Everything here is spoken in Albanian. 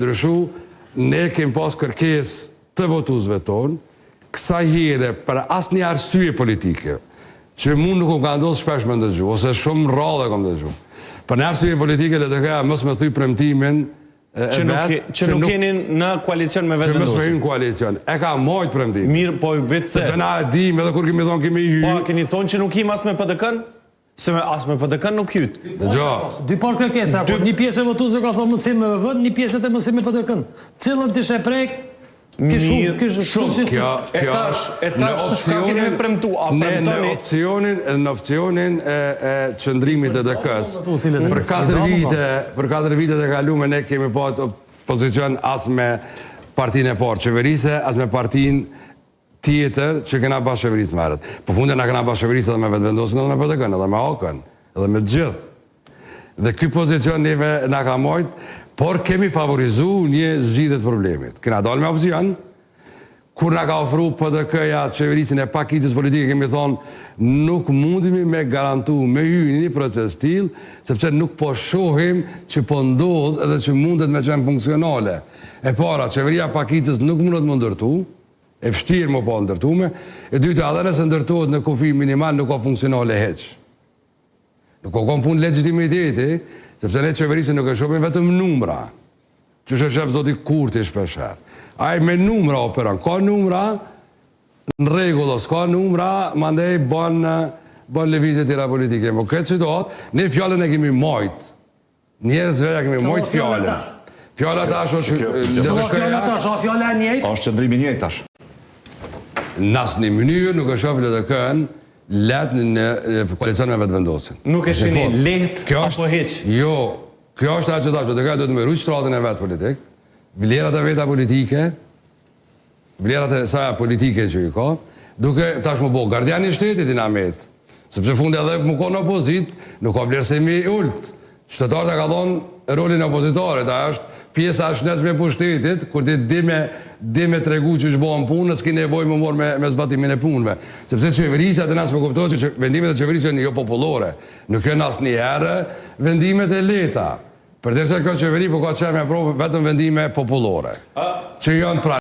Ndryshu, ne kemi pas kërkes të votuesve tonë, kësaj here për asnjë arsye politike, që mund nuk ka ndodhur shpesh me ndëgju, ose shumë rrallë kam ndëgju. Për në arsye politike LDK mos më thuj premtimin që nuk jeni në koalicion me vetë vendosje. Që mos me hynë koalicion. E ka mojt premtimin. Mirë, po vetë se. Sepse na e dim, edhe kur kemi thonë kemi hyrë. Po, keni thonë që nuk him as me PDK-n? Se as me PDK-n nuk hyt. Dëgjoj. Dy parë kërkesa, një pjesë e votuesve ka thonë mos him me vend, një pjesë tjetër mos him me PDK-n. Cilën ti sheh prek? Shumë. Kjo s'ka keni me premtu, a premtoni? Në opcionin e qëndrimit të DK-s, për 4 vite të kalume ne kemi pas pozicion as me partinë e parë qeverise, as me partinë tjetër që kena bashkë qeverisë më herët. Po funde na kena bashkë qeverisë edhe me vetë vendosjen, edhe me PDK-n, edhe me AK-n, edhe me gjithë. Dhe ky pozicion neve na ka mojt, por kemi favorizu një zgjidhje të problemit. Kena dalë me opcion, kur na ka ofru PDK-ja qeverisin e pakicës politike, kemi thonë nuk mundemi me garantu me hyjë një proces tillë, sepse nuk po shohim që po ndodh edhe që mundet me qenë funksionale. E para, qeveria pakicës nuk mundet më ndërtu, e vështirë më po ndërtume, e dyta, edhe nëse ndërtohet në kufi minimal nuk ka funksionale heq. Nuk ka kom punë legitimiteti, sepse ne qeverisë nuk e shohim vetëm numra, që shef zoti Kurti shpesher. Ai me numra operon, ka numra, në rregull, s'ka numra, mandej bën lëvizje tjera politike. Po këtë situatë, ne fjalën e kemi mojt. Njerëzve ja kemi mojt fjalën. Fjala tash është fjala e njëjtë. Është qëndrimi i njëjtë tash. Në asnjë mënyrë nuk e shoh LDK-n letë në koalicion me vetë vendosin. Nuk e shini letë apo heq? Jo, kjo është ajo që tash, LDK duhet me rujt shtratën e vetë politik, vlerat e veta politike, vlerat e saj politike që i ka, duke tash më bo gardiani i shtetit dinamet, sepse fundi edhe më ka në opozit, nuk ka vlerë se mi ult. Qytetarët e ka thonë rolin e opozitorit, a është pjesa është nesme pushtetit, kur ti di me tregu që është bëhen punë, s'ki nevoj më morë me zbatimin e punëve. Sepse qeverisja të nësë më kuptohet që vendimet e qeverisja janë jo popullore. Nuk janë asë një herë vendimet e leta. Për derisa kjo qeveri po ka qenë me provë vetëm vendime popullore. Që janë pra